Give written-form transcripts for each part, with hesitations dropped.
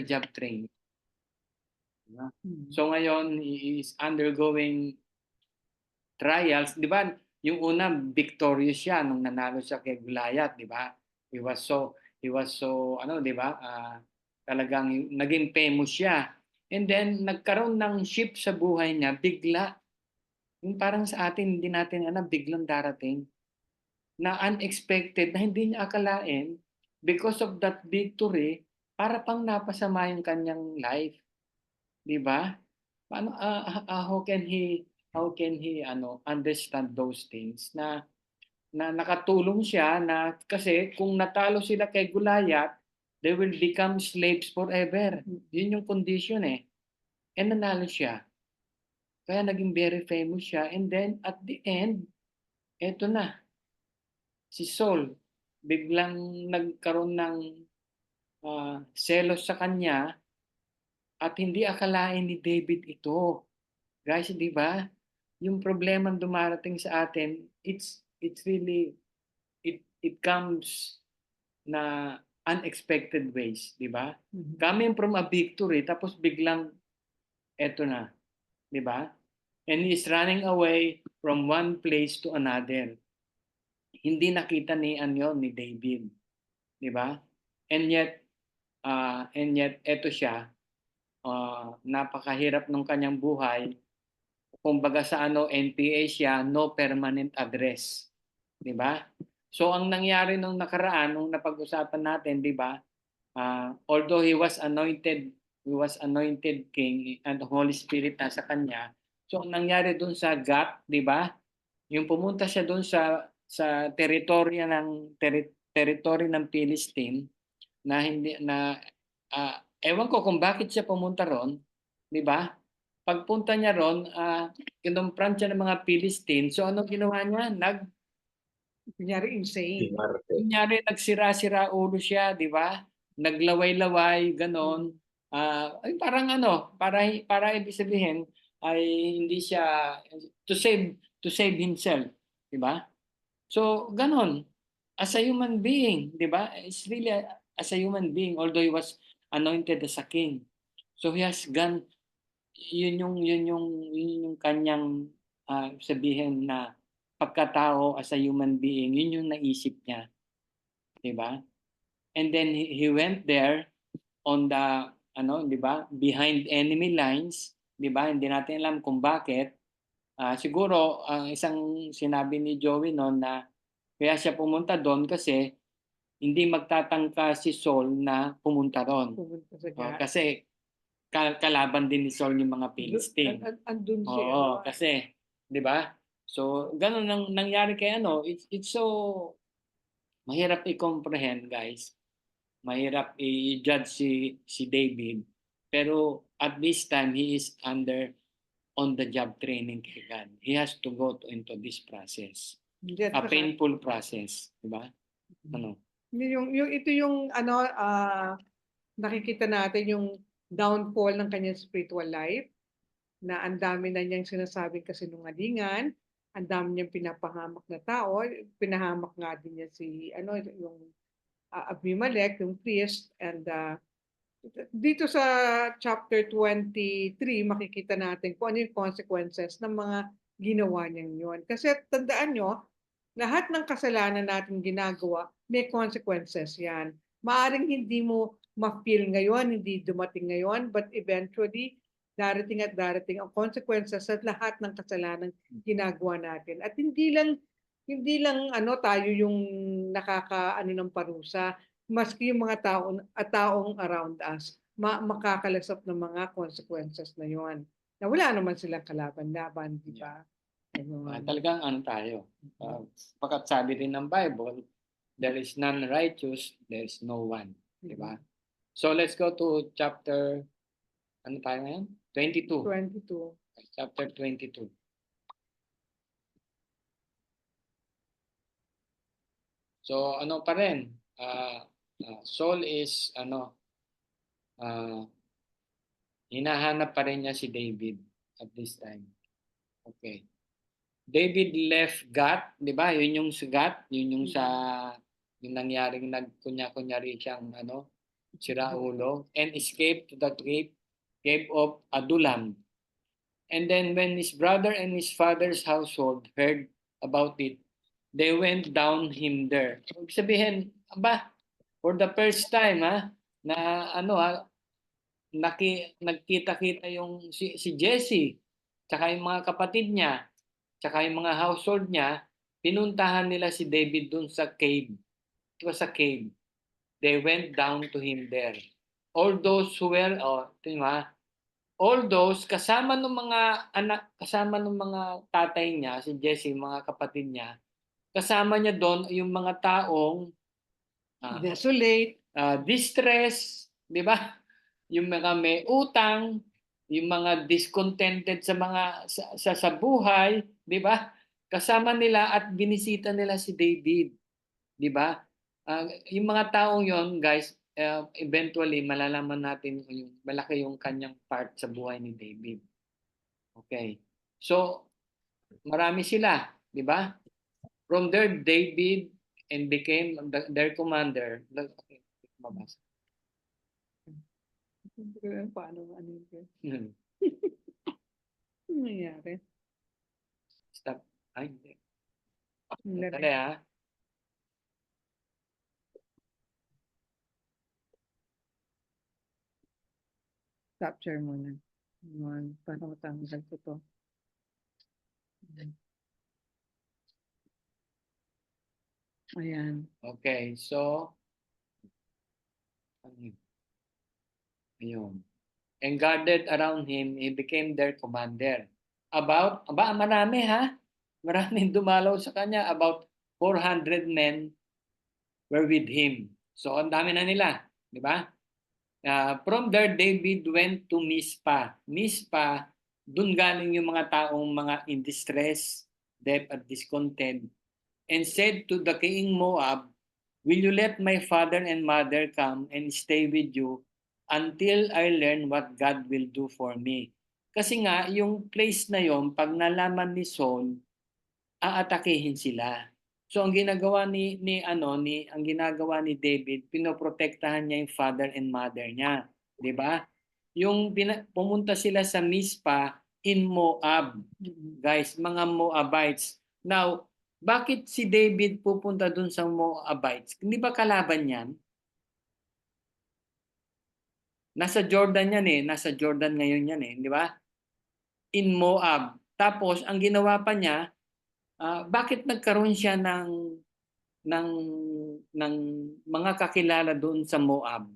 job training. Diba? Mm. So ngayon, he is undergoing trials. Di ba, yung una, victorious siya nung nanalo siya kay Goliath, di ba? He was so, ano, di ba? Talagang naging famous siya. And then, nagkaroon ng shift sa buhay niya, bigla. Yung parang sa atin, hindi natin alam, biglang darating na unexpected, na hindi niya akalain, because of that victory, para pang napasama yung kanyang life. Di ba? Paano, how can he ano understand those things na nakatulong siya na kasi kung natalo sila kay Goliath, they will become slaves forever. Yun yung condition eh. And nanalo siya. Kaya naging very famous siya. And then at the end, eto na, si Saul, biglang nagkaroon ng selos sa kanya at hindi akalain ni David ito. Guys, di ba? Yung problema dumarating sa atin, it's really it comes na unexpected ways, di ba? Coming from a victory tapos biglang eto na, di ba? And he's running away from one place to another. Hindi nakita ni ni David, di ba? And yet eto siya, napakahirap ng kanyang buhay. Kumbaga sa NPA siya, no permanent address. 'Di ba? So ang nangyari nung nakaraan, nung napag-usapan natin, 'di ba? Although he was anointed king and the Holy Spirit nasa kanya. So ang nangyari doon sa Gat, 'di ba? Yung pumunta siya doon sa teritoryo ng Philistine na hindi na ewan ko kung bakit siya pumunta ron, 'di ba? Pagpunta niya ron, kinumpran siya ng mga Philistine. So ano ginawa niya? Kunyari insane. Kunyari nagsira-sira ulo siya, di ba? Naglaway-laway, ganon. Ay parang para ibig sabihin ay hindi siya to save himself, di ba? So ganon. As a human being, di ba? It's really as a human being, although he was anointed as a king. So he has gone, yun yung kanyang sabihin na pagkatao as a human being, yun yung naisip niya, 'di ba? And then he went there on the 'di ba? Behind enemy lines, 'di ba? Hindi natin alam kung bakit. Siguro ang isang sinabi ni Joey noon na kaya siya pumunta doon kasi hindi magtatangka si Saul na pumunta ron. Pumunta sa Gat. Kasi kalaban din ni Saul yung mga Philistine. Andun si Oo, kasi 'di ba? So ganun ang nangyari kay it's so mahirap i-comprehend, guys. Mahirap i-judge si David. Pero at this time he is on the job training kay God. He has to go into this process. A painful process, 'di ba? Ano? Ito yung nakikita natin yung downfall ng kanyang spiritual life, na ang dami na niyang sinasabing kasinungalingan, ang dami niyang pinapahamak na tao, pinahamak nga din niya si yung Abimelech, yung priest, and dito sa chapter 23 makikita natin kung ano yung consequences ng mga ginawa niyang yun. Kasi tandaan nyo, lahat ng kasalanan natin ginagawa, may consequences yan. Maaring hindi mo ma-feel ngayon, hindi dumating ngayon, but eventually, darating at darating ang consequences sa lahat ng kasalanan ginagawa natin. At hindi lang tayo yung nakakaano ng parusa, maski yung mga taong around us, makakalasap ng mga consequences na yon. Na wala naman silang kalaban-laban, di ba? Talagang tayo. Pagkat sabi rin ng Bible, there is none righteous, there is no one. Di ba? So let's go to chapter, tayo ngayon? 22. Chapter 22. So pa rin, Saul is hinahanap pa rin niya si David at this time. Okay. David left Gat, 'di ba? Yun yung sa Gat, yun yung sa yung nangyaring nagkunya-kunyari siyang siraulo, and escaped to the cave of Adullam. And then when his brother and his father's household heard about it, they went down him there. Ibig sabihin, aba, for the first time na nagkita-kita yung si Jesse, tsaka yung mga kapatid niya, tsaka yung mga household niya, pinuntahan nila si David dun sa cave. It was a cave. They went down to him there. All those who were, all those kasama ng mga anak, kasama ng mga tatay niya, si Jesse, mga kapatid niya, kasama niya doon yung mga taong Desolate. distress, di ba? Yung mga may utang, yung mga discontented sa mga sa buhay, di ba? Kasama nila at binisita nila si David, di ba? Yung mga taong yon, guys, eventually malalaman natin yung malaki yung kanyang part sa buhay ni David. Okay. So, marami sila, di ba? From there, David and became their commander. Okay, mabasa. Paano, ano yun? Ano nangyari? Stop. Ay, hindi. Hindi. Dali Capture muna. Para matanggal ko to. Ayan. Okay, so, ayun. And guarded around him, he became their commander. Marami Maraming dumalaw sa kanya. About 400 men were with him. So, ang dami na nila. Di ba? From there, David went to Mizpah. Mizpah, dun galing yung mga taong mga in distress, debt at discontent, and said to the king Moab, "Will you let my father and mother come and stay with you until I learn what God will do for me?" Kasi nga, yung place na yon, pag nalaman ni Saul, aatakihin sila. So ang ginagawa ang ginagawa ni David, pinoprotektahan niya yung father and mother niya, 'di ba? Yung pumunta sila sa Mizpah in Moab. Guys, mga Moabites. Now, bakit si David pupunta dun sa Moabites? Hindi ba kalaban yan? Nasa Jordan yan Nasa Jordan ngayon yan di ba? In Moab. Tapos, ang ginawa pa niya, bakit nagkaroon siya ng mga kakilala doon sa Moab?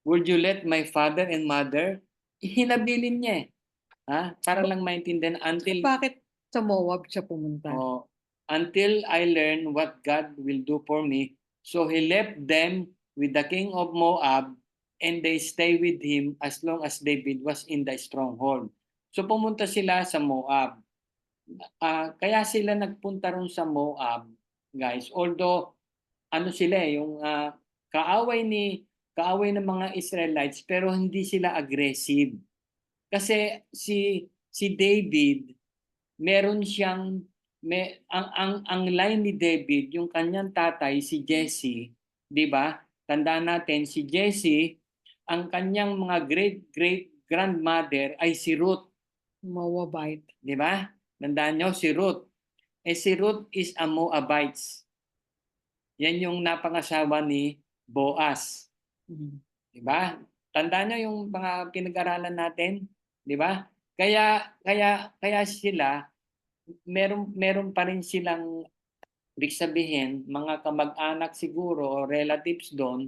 Would you let my father and mother? Hinabilin niya para lang maintindihan until Bakit sa Moab siya pumunta? Until I learn what God will do for me. So he left them with the king of Moab, and they stay with him as long as David was in the stronghold. So pumunta sila sa Moab. Kaya sila nagpunta ron sa Moab, guys. Although sila yung kaaway ng mga Israelites, pero hindi sila aggressive. Kasi si David, meron siyang ang line ni David, yung kanyang tatay si Jesse, 'di ba? Tandaan natin si Jesse, ang kanyang mga great grandmother ay si Ruth, Moabite, 'di ba? Tandaan niyo si Ruth. Si Ruth is a Moabite. Yan yung napangasawa ni Boaz. Di ba? Tandaan niyo yung mga pinag-aralan natin, di ba? Kaya sila meron pa rin silang ibig sabihin, mga kamag-anak siguro o relatives doon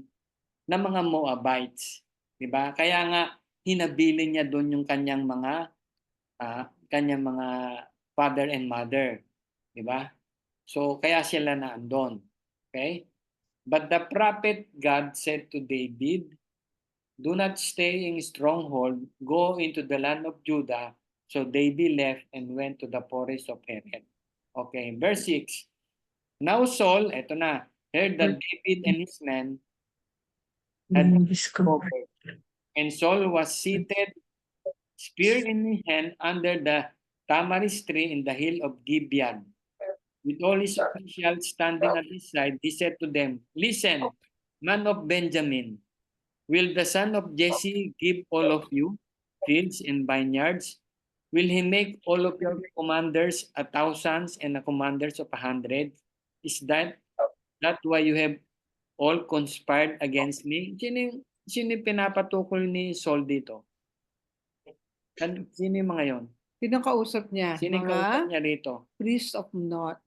na mga Moabites, di ba? Kaya nga hinabilin niya doon yung kanyang mga father and mother, di ba? So kaya sila naandun. Okay? But the prophet God said to David, "Do not stay in stronghold, go into the land of Judah." So David left and went to the forest of Heret. Okay, verse 6. Now Saul, eto na, heard that David and his men had discovered. And Saul was seated, spear in his hand, under the tamarisk tree in the hill of Gibeon. With all his officials standing at his side, he said to them, "Listen, man of Benjamin, Will the son of Jesse give all of you fields and vineyards? Will he make all of your commanders a thousands and the commanders of 100? Is that why you have all conspired against me? Sino yung pinapatukoy ni Saul dito? Sino yung mga yon? Sino kausap niya? Sino yung kausap Mga niya rito? priest of Nod.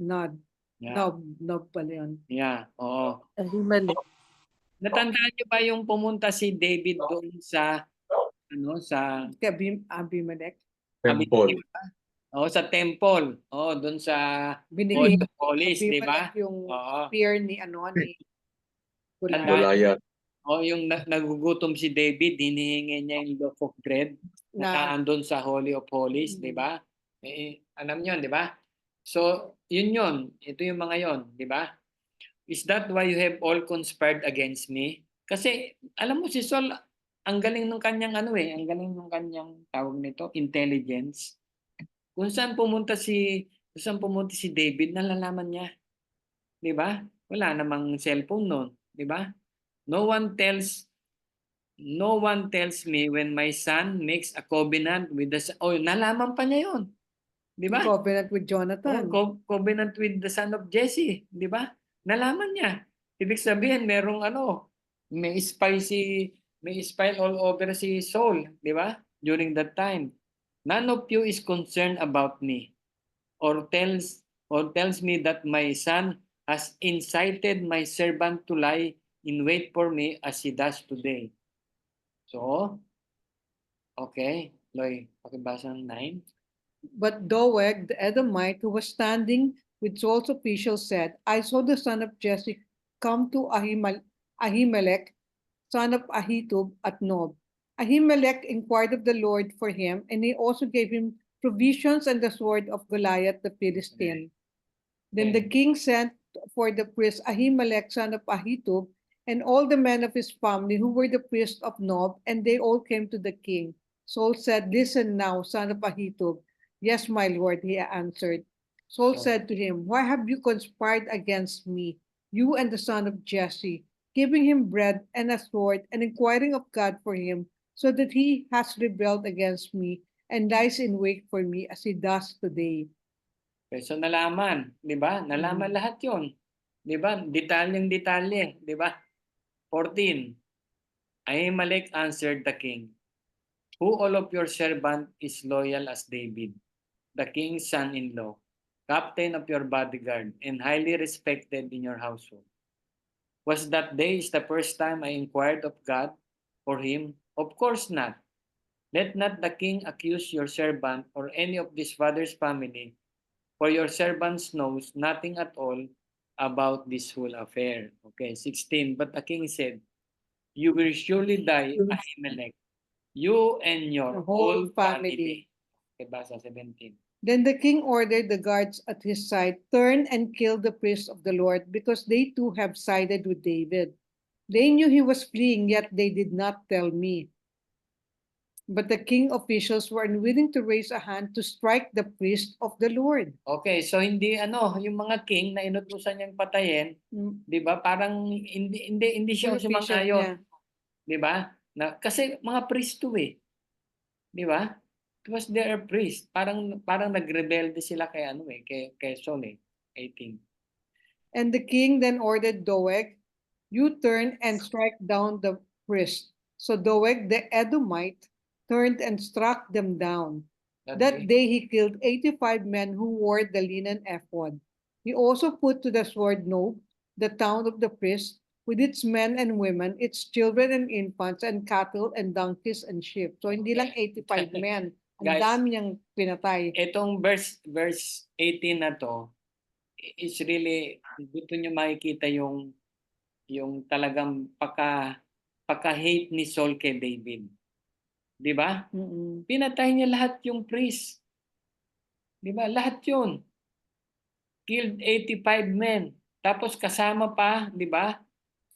Yeah. Nob pala yun. Yeah, oo. Ahimelech. Natandaan niyo ba yung pumunta si David doon sa sa Abimelech. Temple. sa temple. Doon sa Binigay Holy of Holies, di ba? Abimelech yung Oo. spear ni Goliath. Goliath. Yung nagugutom si David, hinihingi niya yung loaf of bread na andun sa Holy of Holies, di ba? Alam niyo, di ba? So, yun. Ito yung mga yon, di ba? Is that why you have all conspired against me? Kasi, alam mo si Saul, ang galing ng kanyang ang galing ng kanyang tawag nito, intelligence. Kung saan pumunta si David, nalalaman niya. Di ba? Wala namang cellphone noon, di ba? No one tells me when my son makes a covenant with nalaman pa niya 'yon. 'Di ba? Covenant with Jonathan. Covenant with the son of Jesse, 'di ba? Nalaman niya. Ibig sabihin merong may spy all over si Saul, 'di ba? During that time. None of you is concerned about me or tells me that my son has incited my servant to lie in wait for me as he does today. So, okay. Loy, pakibasa ng 9. But Doeg, the Edomite, who was standing with Saul's officials, said, I saw the son of Jesse come to Ahimelech, son of Ahitub, at Nob. Ahimelech inquired of the Lord for him, and he also gave him provisions and the sword of Goliath the Philistine. Then the king sent for the priest Ahimelech, son of Ahitub, and all the men of his family who were the priests of Nob, and they all came to the king. Saul said, Listen now, son of Ahitub. Yes, my lord, he answered. Saul said to him, Why have you conspired against me, you and the son of Jesse, giving him bread and a sword, and inquiring of God for him, so that he has rebelled against me and lies in wait for me as he does today? Okay, so nalaman, 'di ba? Nalaman lahat 'yon. 'Di ba? Detalyeng-detalye, 'di ba? 14. Ahimelech answered the king, Who all of your servant is loyal as David, the king's son-in-law, captain of your bodyguard, and highly respected in your household. Was that day is the first time I inquired of God for him? Of course not. Let not the king accuse your servant or any of this father's family, for your servant knows nothing at all about this whole affair. Okay, 16. But the king said, You will surely die, Ahimelech, you and your whole family. Okay, basa 17. Then the king ordered the guards at his side, Turn and kill the priests of the Lord, because they too have sided with David. They knew he was fleeing, yet they did not tell me. But the king officials were unwilling to raise a hand to strike the priest of the Lord. Okay, so hindi yung mga king na inutusan niyang patayin, 'di ba? Parang hindi siya sumang-ayon, 'di ba? Kasi mga priest 'di ba? It was their priest. Parang nagrebelde sila kay kay Saul 18. And the king then ordered Doeg, You turn and strike down the priest. So Doeg the Edomite turned and struck them down. That day he killed 85 men who wore the linen ephod. He also put to the sword Nob, the town of the priest, with its men and women, its children and infants, and cattle and donkeys and sheep. So hindi lang 85 men. Ang dami niyang pinatay. Itong verse 18 na to is really, dito nyo makikita yung talagang pagka-hate ni Saul kay David. 'Di ba? Pinatay niya lahat yung priest. 'Di ba? Lahat 'yun. Killed 85 men. Tapos kasama pa, 'di ba?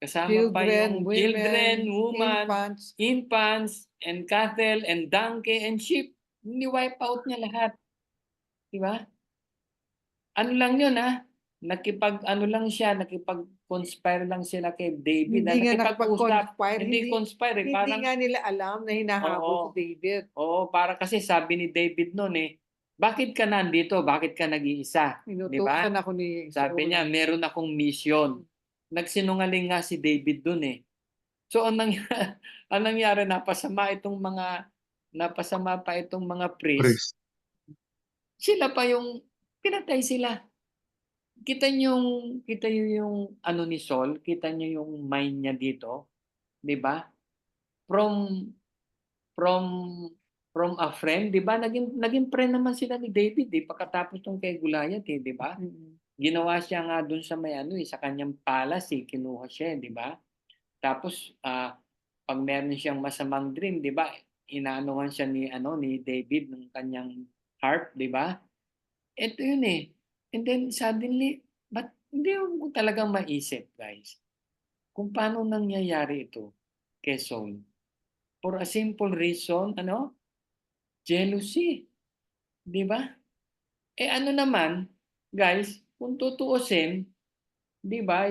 Kasama pa yung children, women, infants, and cattle, and donkey, and sheep. Ni-wipe out niya lahat. 'Di ba? Ano lang 'yun nakipag-ano lang siya, nakipag-conspire lang sila kay David, Hindi nga nakipag-usap, nakipag-conspire, hindi conspire, hindi parang nga nila alam na hinahabol si oo, David. oo, para kasi sabi ni David no'n, "Bakit ka nandito? Bakit ka nag-iisa?" 'Di ba? Inutusan ako ni Sabi Saul. niya, "Meron akong mission." Nagsinungaling nga si David do'n, eh. So ang ang nangyari napasama pa itong mga priest, Praise. sila pa yung pinatay sila. Kita niyo yung ano ni Saul, kita niyo yung mind niya dito, 'di ba? From from from a friend, 'di ba, naging friend naman sila ni David, pagkatapos nung kay Goliath, 'di ba? Mm. Ginawa siya nga dun sa may ano, sa kanyang palace, kinuha siya, 'di ba? Tapos, 'pag meron siyang masamang dream, 'di ba, inaanuhan siya ni David ng kanyang harp, 'di ba? Eto yun, and then suddenly hindi ko talagang maisip, guys, kung paano nangyayari ito kay Saul. For a simple reason, jealousy, 'di ba? Ano naman, guys, kung tutuusin, 'di ba,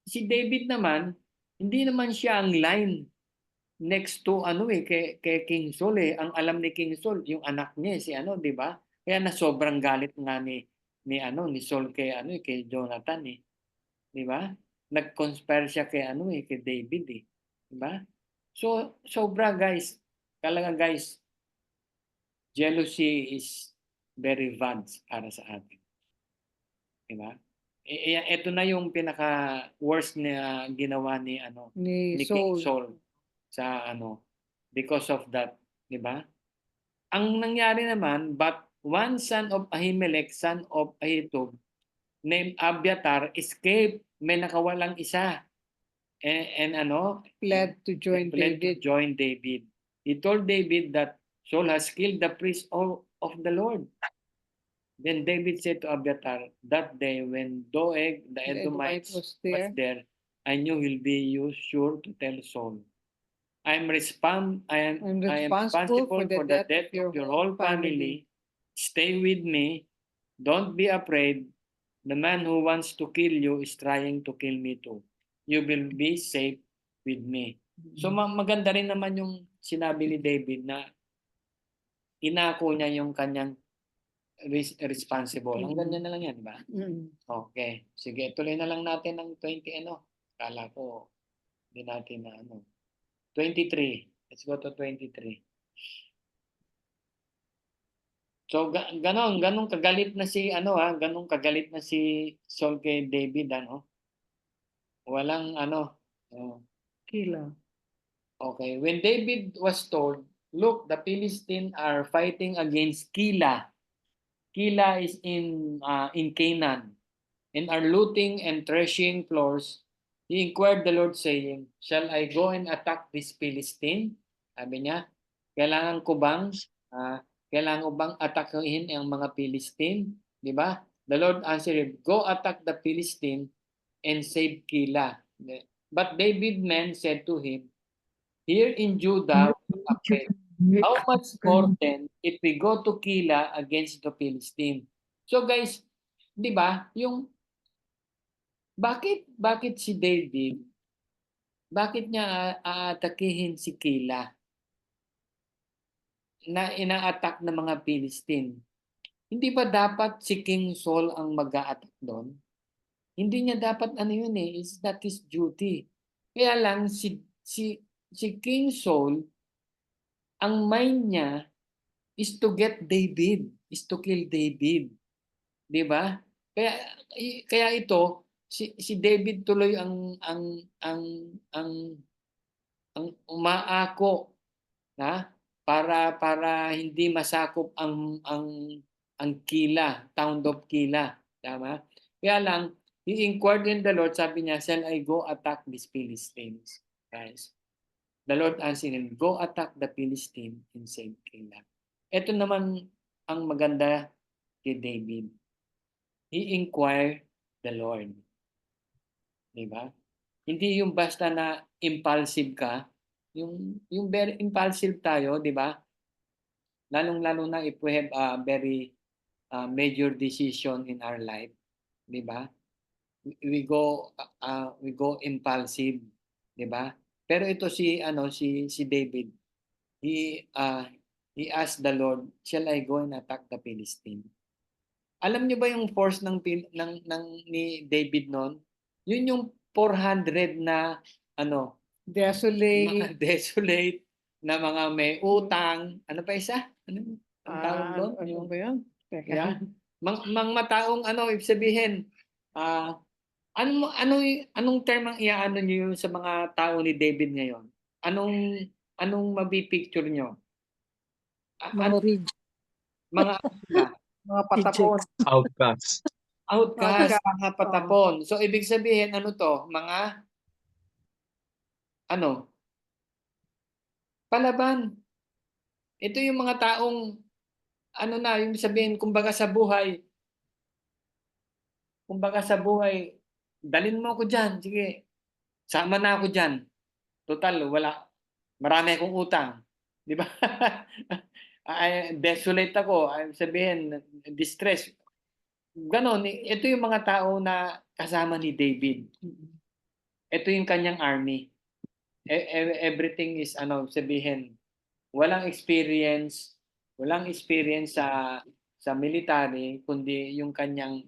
si David naman, hindi naman siya ang line next to kay King Saul, Ang alam ni King Saul yung anak niya, 'di ba? Kaya na sobrang galit nga ni Saul kay Jonathan, 'di ba? Nag-conspire siya kay David, 'di ba? So, sobra, guys. Talaga, guys, jealousy is very bad para sa atin, 'di ba? Eto na yung pinaka-worst na ginawa Ni ni King Saul. Saul sa because of that, 'di ba? Ang nangyari naman, but one son of Ahimelech, son of Ahitub, named Abiathar, escaped. May nakawalang isa, Fled to join fled to David. join David. He told David that Saul has killed the priest of the Lord. Then David said to Abiathar, that day when Doeg the The Edomite Edomites was was there. there, I knew he'll be sure to tell Saul. I'm I am responsible responsible for the for the death of death of your your whole whole family. family. Stay with me. Don't be afraid. The man who wants to kill you is trying to kill me too. You will be safe with me. So maganda rin naman yung sinabi ni David na inako niya yung kanyang responsible. Hanggang diyan na lang yan, di ba? Mm. Okay. Sige, tuloy na lang natin ng 20 Akala ko hindi natin na 23. Let's go to 23. So ganong kagalit na ganong kagalit na si Saul kay David, Walang Kila. okay. When David was told, "Look, the Philistines are fighting against Keilah." Keilah is in Canaan, and are looting and threshing floors. He inquired the Lord saying, "Shall I go and attack this Philistine?" Sabi niya, kailangan ko bang atakuhin ang mga Philistine? Di ba? The Lord answered him, "Go attack the Philistine and save Keilah." But David men said to him, "Here in Judah we are afraid. How much more then if we go to Keilah against the Philistine?" So guys, 'di ba, yung bakit si David, bakit niya aatakihin si Keilah na ina-attack ng mga Philistine? Hindi ba dapat si King Saul ang mag-a-attack doon? Hindi niya dapat it's not his duty. Kaya lang si King Saul, ang mind niya is to get David, is to kill David, 'di ba? Kaya kaya ito si David tuloy ang ang umaako, para hindi masakop ang Keilah, town of Keilah, tama? Kaya lang he inquired in the Lord, sabi niya, "Shall I go attack these Philistines?" Guys, the Lord answered him, "Go attack the Philistine and save Keilah." Ito naman ang maganda kay David. He inquired the Lord. 'Di ba? Hindi yung basta na impulsive ka, yung very impulsive tayo, 'di ba? Lalong-lalo na if we have a very major decision in our life. 'di ba? We go impulsive, 'di ba? Pero ito si David, he uh, he asked the Lord, "Shall I go and attack the Philistine?" Alam niyo ba yung force ng ni David no'n? Yun yung 400 na mga Desolate, desolate, na mga may utang, ano pa isa? Ano ang tawag do'n? ano Yung ba yun? Teka. yeah, mga taong ibig sabihin, ah, anong term ang iaano niyo sa mga tao ni David ngayon? Anong mapi-picture niyo? Mga Mga ano sila? Mga patapon. rejects. Outcast. Outcast, Outcast, mga patapon. So ibig sabihin ano 'to, mga palaban. Ito yung mga taong yung sabihin kumbaga sa buhay, "Dalhin mo ako diyan, sige, sama na ako diyan. Total marami akong utang." 'Di ba? Desolate ako, sabihin distress, gano'n. Ito yung mga tao na kasama ni David. Ito yung kanyang army. Everything is sabihin, walang experience sa military, kundi yung kanilang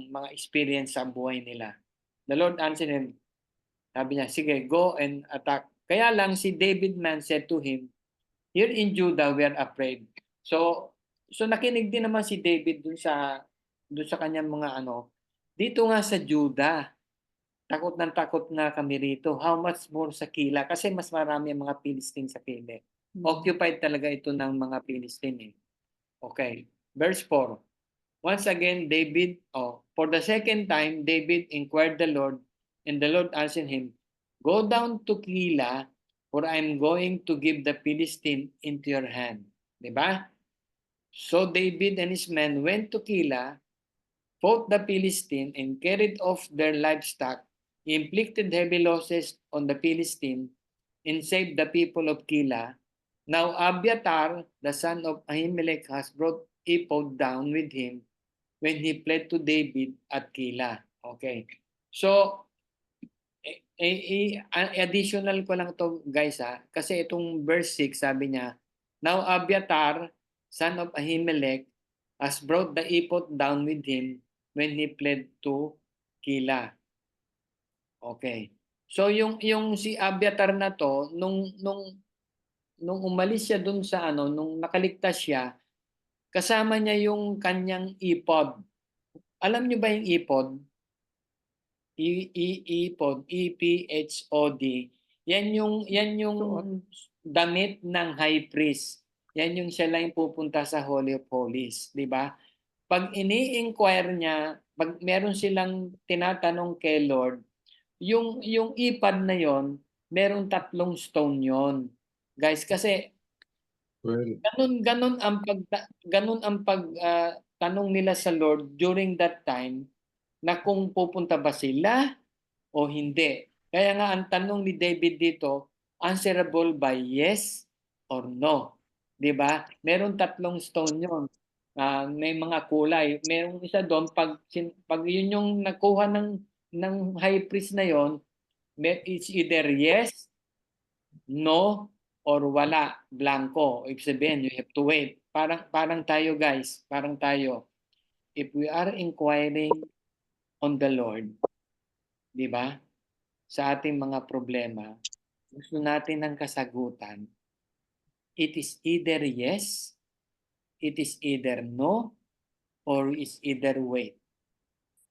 mga experience sa buhay nila. The Lord answered him, sabi niya, "Sige, go and attack." Kaya lang si David man said to him, "Here in Judah we are afraid." So nakinig din naman si David dun sa kanyang mga dito nga sa Judah, takot na kami rito. How much more sa Keilah, kasi mas marami ang mga Philistine sa Keilah. Occupied talaga ito ng mga Philistine, eh. Okay, verse 4. Once again, for the second time, David inquired the Lord, and the Lord answered him, "Go down to Keilah, for I am going to give the Philistine into your hand." Diba? So David and his men went to Keilah, fought the Philistine, and carried off their livestock. He inflicted heavy losses on the Philistine and saved the people of Keilah. Now Abiathar, the son of Ahimelech, has brought ephod down with him when he fled to David at Keilah. Okay. So, additional ko lang to guys, kasi itong verse 6 sabi niya, "Now Abiathar, son of Ahimelech, has brought the ephod down with him when he fled to Keilah." Okay. So yung si Abiathar na to, nung umalis siya dun sa nung nakaligtas siya, kasama niya yung kanyang ephod. Alam niyo ba yung ephod? Ephod, E-P-H-O-D. Yan yung damit ng high priest. Yan yung siya lang pupunta sa Holy of Holies, di ba? Pag ini-inquire niya, pag meron silang tinatanong kay Lord, yung ephod na yon, merong 3 stone yon. Guys, kasi ganun ang tanong nila sa Lord during that time, na kung pupunta ba sila o hindi. Kaya nga ang tanong ni David dito, answerable by yes or no. 'Di ba? Meron 3 stone 'yon. May mga kulay. Merong isa doon, pag yun yung nakuha ng high priest na yon, it's either yes, no, or wala, blanco. Ibig sabihin, you have to wait. Parang tayo guys, parang tayo. If we are inquiring on the Lord, 'di ba? Sa ating mga problema, gusto natin ng kasagutan. It is either yes, it is either no, or is either wait.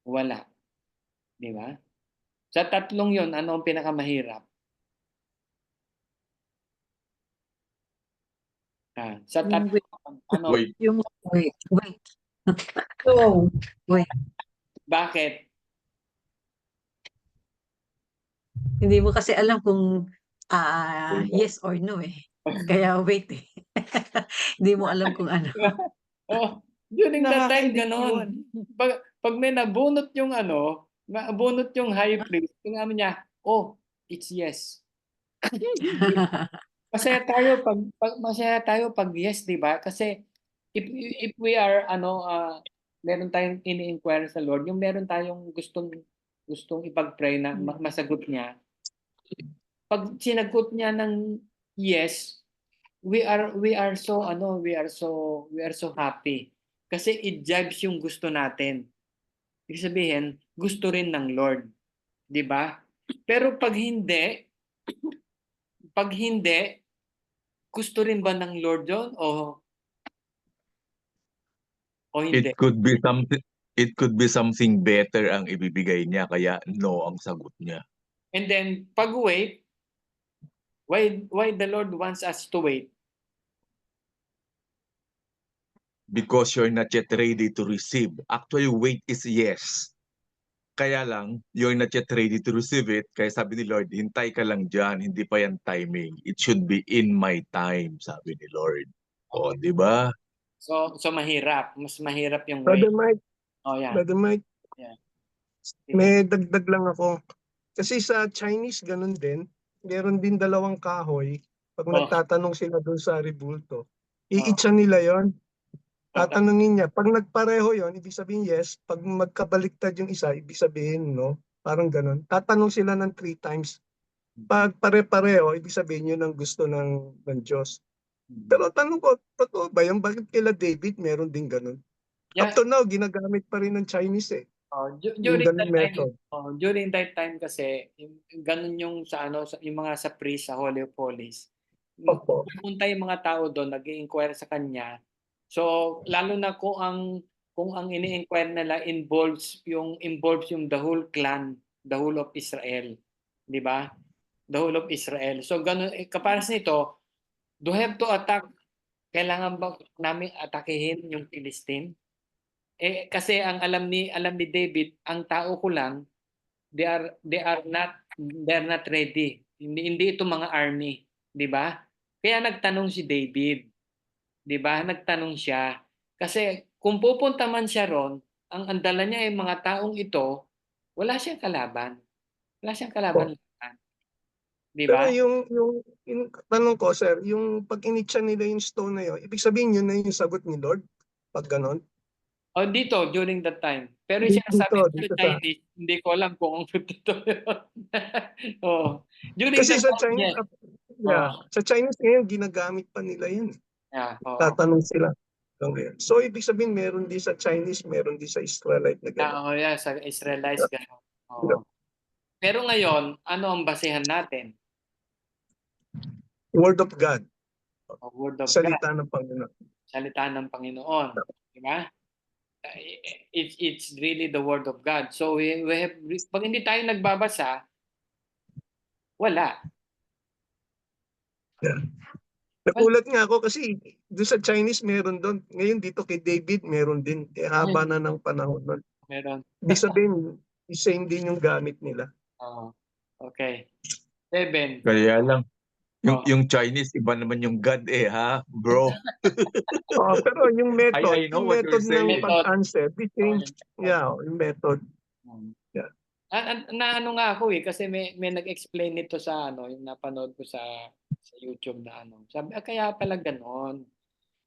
Wala, 'di ba? Sa tatlong 'yon, ano ang pinakamahirap? Sa Yung tatlong ano? Wait. Yung wait. So, wait. Bakit? Hindi mo kasi alam kung yes or no eh. Kaya wait eh. Hindi mo alam kung ano. Oh, during that time Nakakainip ganon. yun. Pag may nabunot yung high priest, sinabi niya, "Oh, it's yes." Masaya tayo pag yes, 'di ba? Kasi if we are meron tayong ini-inquire sa Lord, yung meron tayong gustong ipag-pray na masagot niya. Pag sinagot niya ng yes, we are so happy. Kasi it jives yung gusto natin. Ibig sabihin, gusto rin ng Lord, 'di ba? Pero pag hindi, gusto rin ba ng Lord 'yon o hindi? It could be something better ang ibibigay niya kaya no ang sagot niya. And then pag wait, why the Lord wants us to wait? Because you're not yet ready to receive. Actually, wait is yes. Kaya lang, you're not yet ready to receive it. Kaya sabi ni Lord, hintay ka lang dyan. Hindi pa yan timing. It should be in my time, sabi ni Lord. O, di ba? So mahirap, mas mahirap yung Brother wait. Mike, Oh, yeah. Brother Mike, Yeah. may dagdag lang ako. Kasi sa Chinese, ganun din. Meron din dalawang kahoy. Pag nagtatanong sila doon sa rebulto, iitsa nila yon. Tatanungin niya. Pag nagpareho yon, ibig sabihin yes. Pag magkabaliktad yung isa, ibig sabihin no. Parang ganun. Tatanong sila ng 3 times. Pag pare-pareho, ibig sabihin yun ang gusto ng Diyos. Pero tanong ko, totoo ba yung bakit kila David meron din ganun? Yeah. Up to now, ginagamit pa rin ng Chinese eh. During Yung that ganun method. time, during that time kasi ganun yung yung mga sa priest sa Holy of Holies. Opo. Pupunta yung mga tao doon, nag-i-inquire sa kanya. So lalo na kung ang ini-inquire nila involves yung the whole clan, the whole of Israel, 'di ba? The whole of Israel. So ganun kapares nito, do have to attack? Kailangan ba namin atakihin yung Philistine? Kasi ang alam ni David, ang tao ko lang, they're not ready. Hindi ito mga army, 'di ba? Kaya nagtanong si David, 'di ba? Nagtanong siya kasi kung pupunta man siya ron, ang dala niya ay mga taong ito, wala siyang kalaban. Wala siyang kalaban, 'di Pero ba? yung tanong ko, sir, yung pag initsa nila yung stone na yun, ibig sabihin yun na yung sagot ni Lord? Pag ganon? O dito, during that time. Pero yung sinasabi Dito sa sa... Chinese, hindi ko alam kung totoo yun. Oh. During Kasi that sa time, Chinese, yes. yeah, sa Chinese ngayon, ginagamit pa nila yun. Yeah, Tatanong sila. So, ibig sabihin, meron din sa Chinese, meron din sa Israelite na gano'n. yeah, sa Israelites gano'n. Oo. Pero ngayon, ano ang basehan natin? Word of God. Word of Salita God, ng Panginoon. salita ng Panginoon, di ba? It's really the word of God. So we have, pag hindi tayo nagbabasa, wala. Yeah. Nagulat nga ako kasi doon sa Chinese meron doon. Ngayon dito kay David meron din. Haba na ng panahon nun. Meron. Ibig sabihin, same din yung gamit nila. Okay. 7. Kaya lang, yung Chinese, iba naman yung God ha, bro? Pero yung method, I know yung what you're method saying. ng pag-answer, we change. Yeah, yung method. Yeah. Na ano nga ako kasi may nag-explain nito sa yung napanood ko sa YouTube na Sabi, kaya pala ganoon.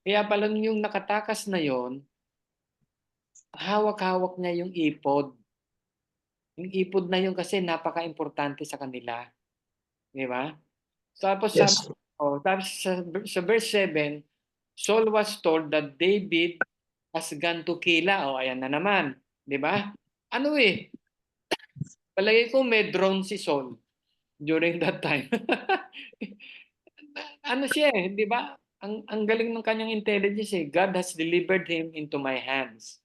Kaya pala yung nakatakas na yon, hawak-hawak niya yung ipod. Yung ipod na yun kasi napaka-importante sa kanila. Di ba? Tapos Yes. sa verse 7, Saul was told that David has gone to Keilah. Ayan na naman. Di ba? Palagi ko may drone si Saul during that time. Siya di ba? Ang galing ng kanyang intelligence God has delivered him into my hands.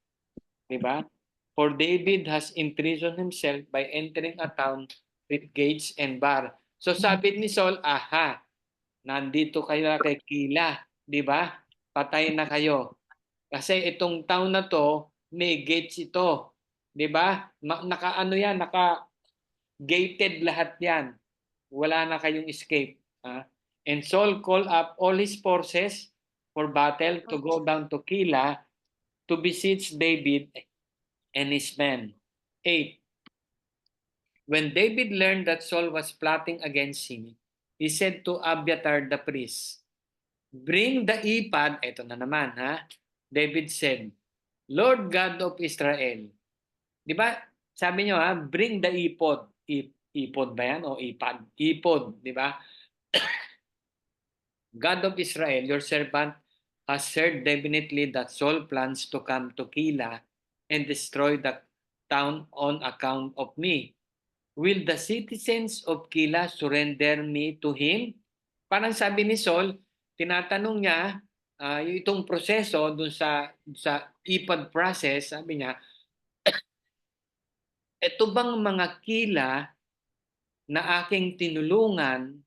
Di ba? For David has imprisoned himself by entering a town with gates and bar. So sabi ni Saul, nandito kayo kay Keilah, di ba? Patay na kayo. Kasi itong town na to, may gates ito. Di ba? Naka-gated lahat yan. Wala na kayong escape. And Saul called up all his forces for battle to go down to Keilah to besiege David and his men. 8. When David learned that Saul was plotting against him, he said to Abiathar the priest, "Bring the ephod." Ito na naman, David said, Lord God of Israel. Di ba? Sabi niyo bring the ephod. Ephod ba yan o ipad? Ephod, di ba? God of Israel, your servant has heard definitely that Saul plans to come to Keilah and destroy the town on account of me. Will the citizens of Keilah surrender me to him? Parang sabi ni Saul, tinatanong niya yung itong proseso dun sa ipad process, sabi niya, eto bang mga Keilah na aking tinulungan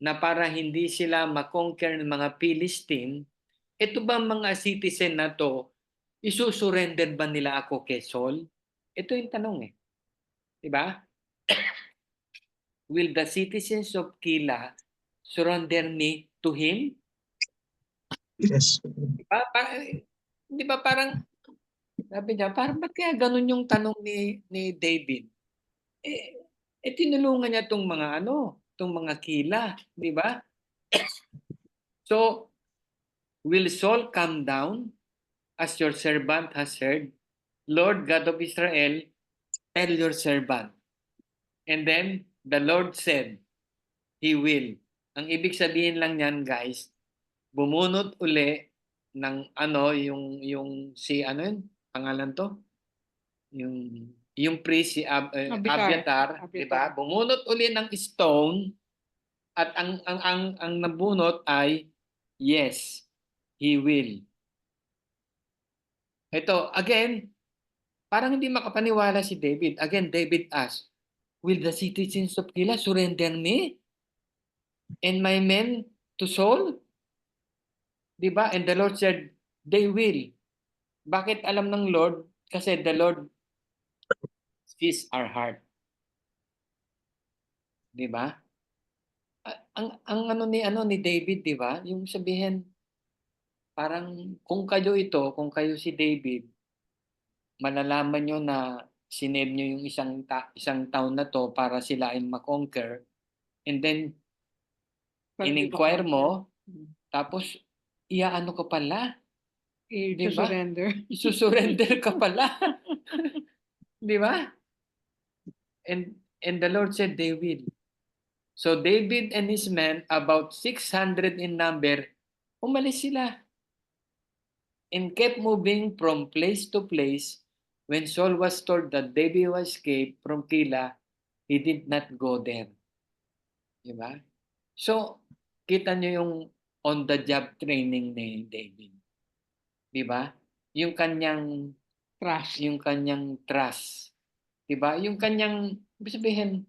na para hindi sila makonquer ng mga Philistine, ito ba mga citizen na to, isusurrender ba nila ako kay Saul? Ito yung tanong Di ba? Will the citizens of Keilah surrender me to him? Yes. Di ba parang, sabi niya, parang ba't kaya ganun yung tanong ni David? Tinulungan niya itong mga itong mga Keilah, di ba? So, will Saul come down as your servant has heard? Lord God of Israel, tell your servant. And then, the Lord said, He will. Ang ibig sabihin lang niyan, guys, bumunot uli ng yung si yun, pangalan to? Yung priest si Abiathar, di ba? Bumunot uli ng stone at ang nabunot ay yes, he will. Ito, again, parang hindi makapaniwala si David. Again, David asked, will the citizens of Keilah surrender me and my men to Saul? Diba? And the Lord said, they will. Bakit alam ng Lord? Kasi the Lord sees our heart. Diba? Ang ni David, diba? Yung sabihin, parang kung kayo si David, malalaman nyo na sinave nyo yung isang town na to para sila ay makonquer. And then, in-inquire mo, tapos, iaano ka pala? Diba? Isusurrender ka pala. Diba? And the Lord said, they will. So David and his men, about 600 in number, umalis sila. And kept moving from place to place. When Saul was told that David was escaped from Keilah, he did not go there. Diba? So, kita nyo yung on-the-job training ni David. Diba? Yung kanyang trust. Diba? Yung kanyang, ibig sabihin,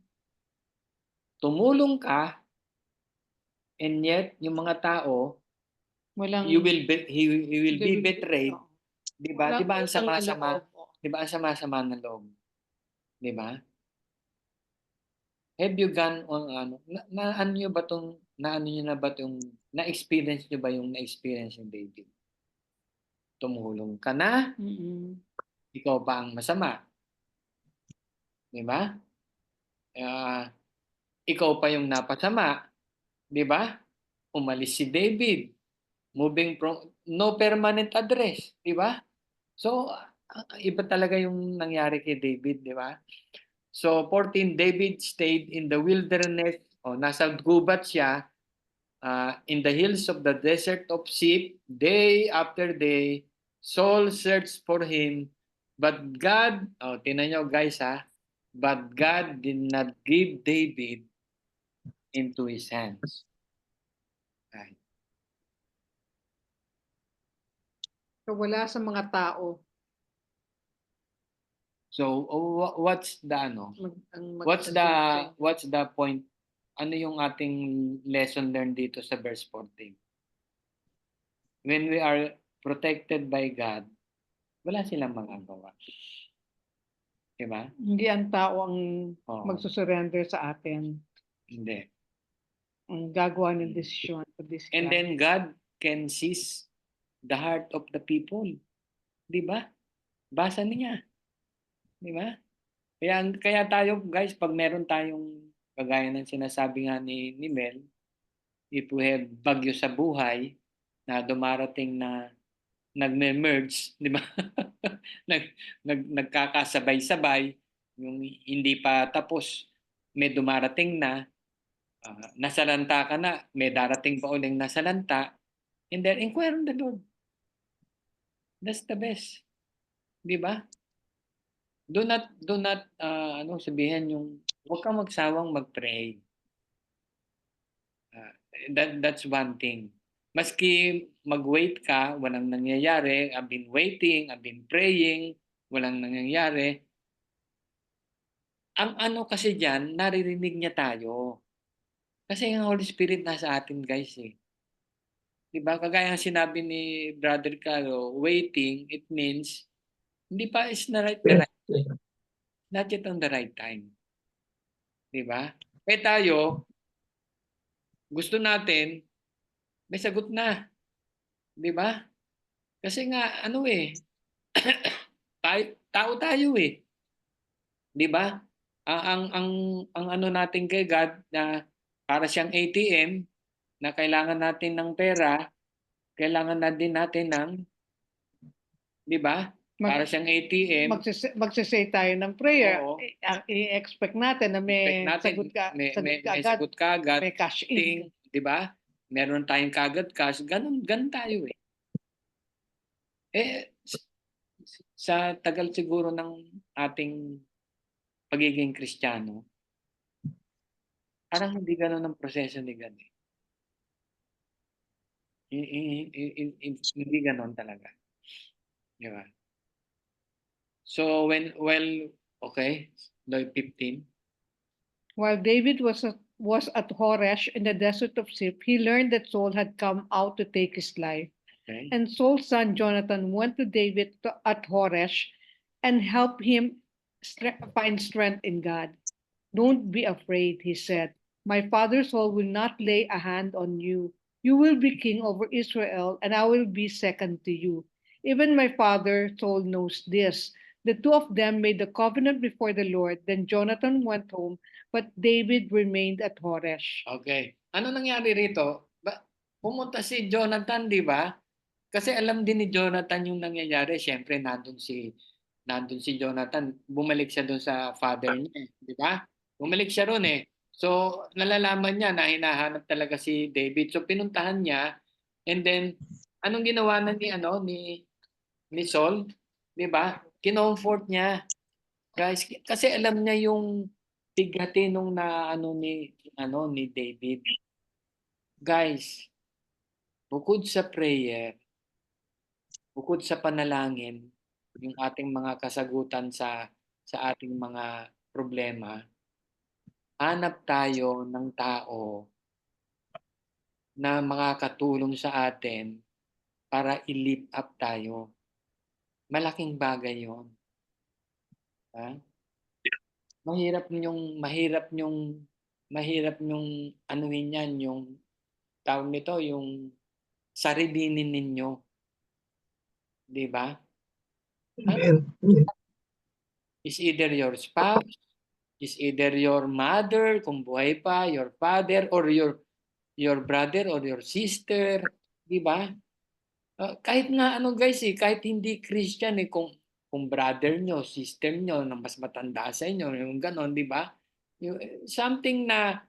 tumulong ka, and yet, yung mga tao, he will be betrayed. Diba? Diba ang sama-sama? Diba ang sama-sama ng loob? Diba? Have you gone on na-experience nyo ba yung na-experience ni David? Tumulong ka na, ikaw pa ang masama. Diba? Ikaw pa yung napasama. Diba? Umalis si David. Moving from no permanent address. Diba? So, iba talaga yung nangyari kay David. Diba? So, 14, David stayed in the wilderness. Nasa gubat siya. In the hills of the desert of Ziph, day after day, Saul searched for him, but God, tingnan nyo guys but God did not give David into his hands. Right. So wala sa mga tao. So what's the point? Ano yung ating lesson learned dito sa verse 14? When we are protected by God, wala silang magagawa. Diba? Hindi ang tao ang magsusurrender sa atin. Hindi. Ang gagawa ng desisyon. And then God can seize the heart of the people. Diba? Basa niya. Diba? Kaya tayo guys, pag meron tayong kagaya ng sinasabi nga ni Mel, if we have bagyo sa buhay na dumarating na nagme-merge, di ba? Nagkakasabay-sabay, yung hindi pa tapos, may dumarating na, nasalanta ka na, may darating pa uling nasalanta, and then inquire on the Lord. That's the best. Di ba? Do not sabihin yung huwag kang magsawang mag-pray. That's one thing. Maski mag-wait ka, walang nangyayari, I've been waiting, I've been praying, walang nangyayari. Ang ano kasi diyan, naririnig niya tayo. Kasi ang Holy Spirit nasa atin, guys, eh. 'Di ba? Kagaya ng sinabi ni Brother Caro, waiting, it means hindi pa is the right time. Not yet on the right time. 'Di ba? Eh tayo, gusto natin, may sagot na. 'Di ba? Kasi nga, ano eh, tao tayo eh. 'Di ba? Ang ano natin kay God na para siyang ATM na kailangan natin ng pera, kailangan na din natin ng, 'di ba? Para siyang ATM. Magsasay tayo ng prayer. Oo. I-expect natin na may sagot ka, may agad, sagot ka agad, may cash in. 'di ba? Meron tayong kagad cash, ganun tayo eh. Sa tagal siguro ng ating pagiging Kristiyano, parang hindi ganun ang proseso ni God. Hindi ganun talaga. Di ba? So okay, Lloyd 15. While David was at Horesh in the desert of Ziph, he learned that Saul had come out to take his life. Okay. And Saul's son Jonathan went to David at Horesh and helped him find strength in God. Don't be afraid, he said. My father Saul will not lay a hand on you. You will be king over Israel, and I will be second to you. Even my father Saul knows this. The two of them made a covenant before the Lord. Then Jonathan went home, but David remained at Horesh. Okay. Ano nangyari rito? Pumunta si Jonathan, di ba? Kasi alam din ni Jonathan yung nangyayari. Siyempre, nandun si Jonathan. Bumalik siya doon sa father niya, di ba? Bumalik siya roon eh. So, nalalaman niya na hinahanap talaga si David. So, pinuntahan niya. And then, anong ginawa na ni Saul? Di ba? Kinomfort niya. Guys, kasi alam niya yung bigati nung ni David. Guys, bukod sa prayer, bukod sa panalangin, yung ating mga kasagutan sa ating mga problema, hanap tayo ng tao na makakatulong sa atin para i-lift up tayo. Malaking bagay 'yon. Ha? Mahirap nyong anuhin yan, yung tawag nito, yung sarilinin ninyo. Di ba? Is either your spouse, is either your mother, kung buhay pa, your father, or your brother or your sister. Di ba? Kahit nga guys kahit hindi Christian kung brother nyo, sister nyo na mas matanda sa inyo, yung ganon, di ba? Something na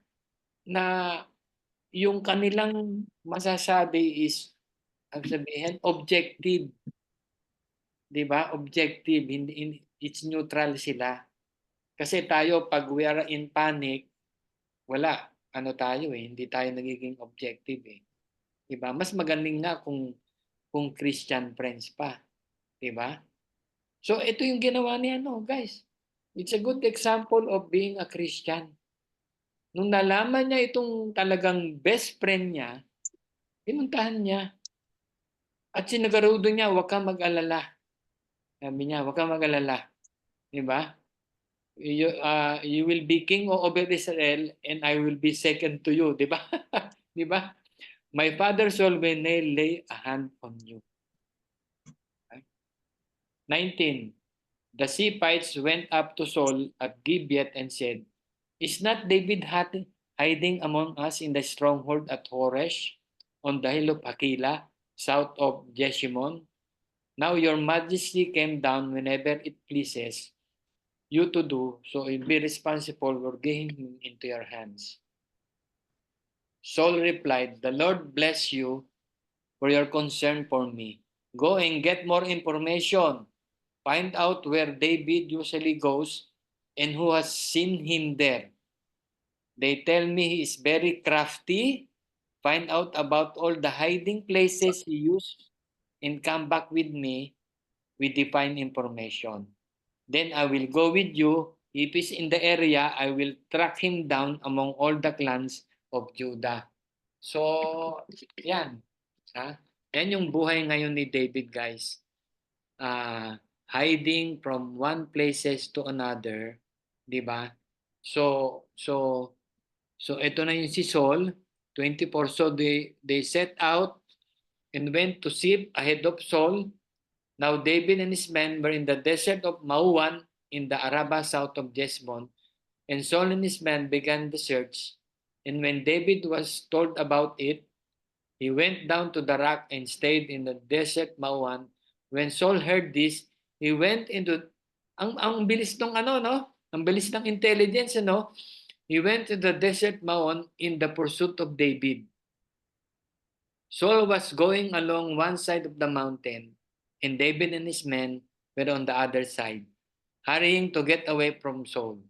yung kanilang masasabi is, ang sabihin, objective. Di ba? Objective. Hindi, it's neutral sila. Kasi tayo, pag we are in panic, wala. Tayo hindi tayo nagiging objective Di ba? Mas magaling nga kung Christian friends pa. Di ba? So, ito yung ginawa niya, guys. It's a good example of being a Christian. Nung nalaman niya itong talagang best friend niya, pinuntahan niya. At sinagarudo niya, huwag kang mag-alala. Sabi niya, huwag kang mag-alala. Di ba? You will be king over Israel and I will be second to you. Di ba? Di ba? My father Saul will lay a hand on you. 19. The Ziphites went up to Saul at Gibeah and said, Is not David hiding among us in the stronghold at Horesh, on the hill of Hakila, south of Jeshimon? Now your majesty came down whenever it pleases you to do, so you'll be responsible for giving him into your hands. Saul replied, the Lord bless you for your concern for me. Go and get more information. Find out where David usually goes and who has seen him there. They tell me he is very crafty. Find out about all the hiding places he used and come back with me with the fine information. Then I will go with you. If he's in the area, I will track him down among all the clans of Judah. So, yan. Ha? Yan yung buhay ngayon ni David, guys. Hiding from one places to another, 'di ba? So ito na yung si Saul, 24. So they set out and went to Ziph ahead of Saul. Now David and his men were in the desert of Mauan in the Arabah south of Jeshbon, and Saul and his men began the search. And when David was told about it, he went down to the rock and stayed in the desert Mauan. When Saul heard this, he went into ang bilis ng ano, no? Ang bilis ng intelligence, ano? He went to the desert Mauan in the pursuit of David. Saul was going along one side of the mountain, and David and his men were on the other side, hurrying to get away from Saul.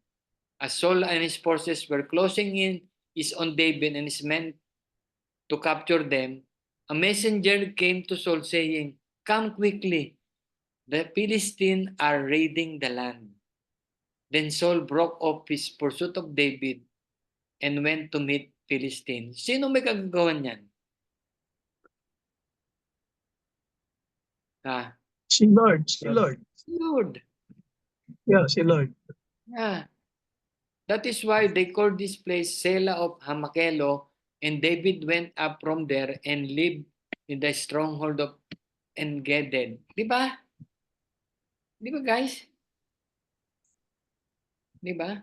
As Saul and his forces were closing in on David and his men to capture them, a messenger came to Saul saying, come quickly, the Philistines are raiding the land. Then Saul broke off his pursuit of David and went to meet Philistines. Sino may kagagawan niyan? Si Lord, si Lord. Lord. Yeah, si Lord. Yeah. That is why they called this place Selah of Hamakelo, and David went up from there and lived in the stronghold of Engedi. Di ba? Di ba, guys? Di ba?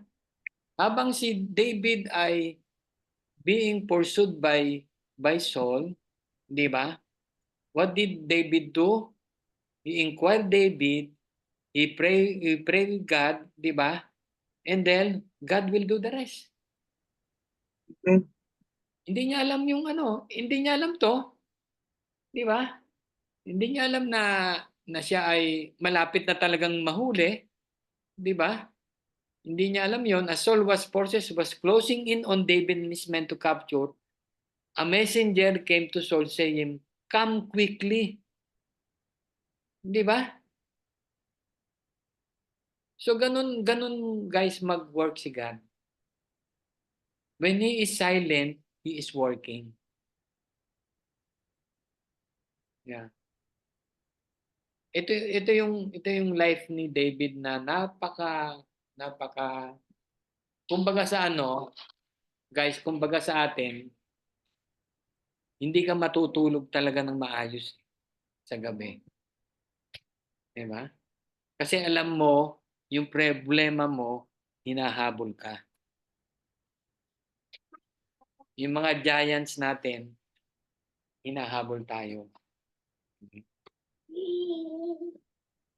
Habang si David ay being pursued by Saul, di ba? What did David do? He inquired David, he pray with God, di ba? And then God will do the rest. Okay. Hindi niya alam yung ano, hindi niya alam to, di ba? Hindi niya alam na siya ay malapit na talagang mahuli, di ba? Hindi niya alam yon. As Saul forces was closing in on David and his men to capture, a messenger came to Saul saying, come quickly. Di ba? So ganun guys mag-work si God. When He is silent, He is working. Yeah. Ito yung life ni David na napaka kumbaga sa ano, guys, kumbaga sa atin, hindi ka matutulog talaga ng maayos sa gabi. Diba? Kasi alam mo, yung problema mo, hinahabol ka. Yung mga giants natin, hinahabol tayo.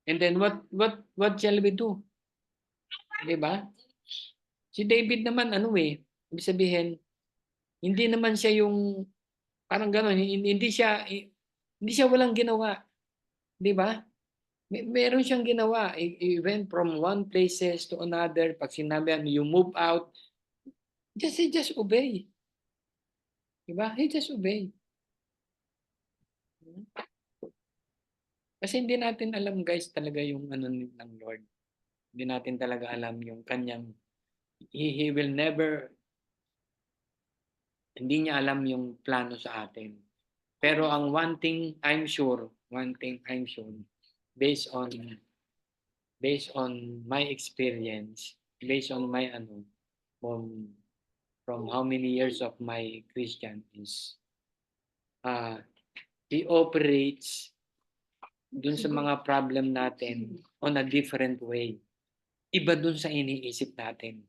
And then what shall we do? Diba? Si David naman ibig sabihin, hindi naman siya yung parang gano'n, hindi siya walang ginawa. 'Di ba? Meron siyang ginawa. He went from one places to another. Pag sinabi you move out, just obey. 'Di ba? He just obey. Kasi hindi natin alam guys talaga yung ano ng Lord. Hindi natin talaga alam yung kanyang He will never, hindi niya alam yung plano sa atin. Pero ang one thing I'm sure, based on my experience, based on my from how many years of my Christian is, He operates dun sa mga problem natin on a different way. Iba dun sa iniisip natin.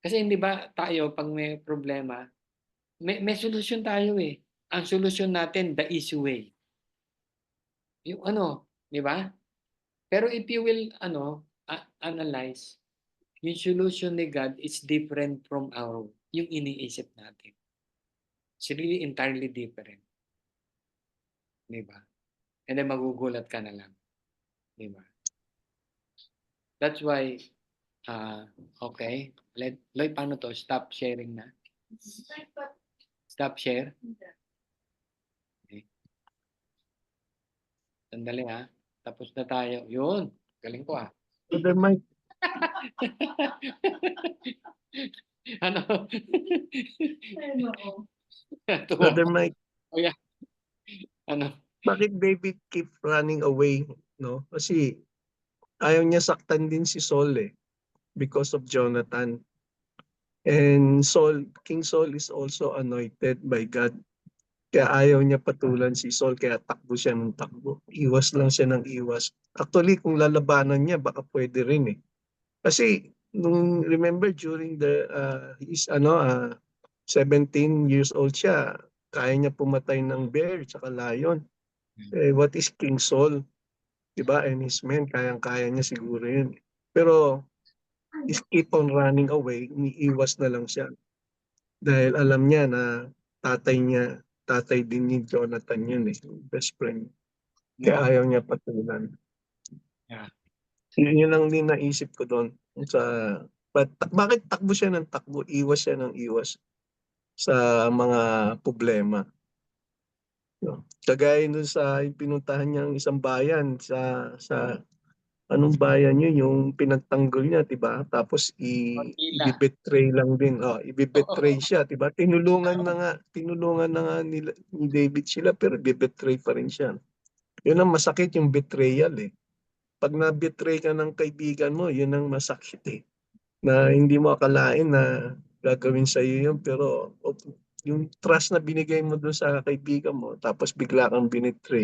Kasi hindi ba tayo pag may problema, may solusyon tayo eh. Ang solusyon natin, the easy way. Yung ano, di ba? Pero if you will analyze, yung solution ni God is different from yung iniisip natin. It's really entirely different. Di ba? And then magugulat ka na lang. Di ba? That's why, okay. Lloyd, paano to? Stop sharing na. Stop share. Okay. Sandali ha. Tapos na tayo. Yun. Galing ko ah. Brother Mike, Ano? Tuwa Brother ko. Mike, Oh, yeah. Ano? bakit David keep running away, no? Kasi ayaw niya saktan din si Saul because of Jonathan. And King Saul is also anointed by God. Kaya ayaw niya patulan si Saul, kaya takbo siya ng takbo. Iwas lang siya ng iwas. Actually, kung lalabanan niya, baka pwede rin Kasi, remember during his 17 years old siya, kaya niya pumatay ng bear tsaka lion. What is King Saul? Diba? And his men, kayang-kaya niya siguro yun. Pero, is keep on running away, umiiwas na lang siya. Dahil alam niya na tatay din ni Jonathan yun best friend. Kaya Yeah. ayaw niya patulan. Yeah. Yun lang din naisip ko doon. Bakit takbo siya ng takbo, iwas siya ng iwas sa mga problema. No? Kagaya dun sa pinuntahan niyang isang bayan sa anong bayan yun, yung pinagtanggol niya, 'di ba? Tapos Manila. i-betray lang din. I-betray siya, 'di ba? Tinulungan na nga ni David sila pero i-betray pa rin siya. Yun ang masakit, yung betrayal Pag na-betray ka ng kaibigan mo, yun ang masakit Na hindi mo akalain na gagawin sa iyo yun pero yung trust na binigay mo doon sa kaibigan mo tapos bigla kang binetray.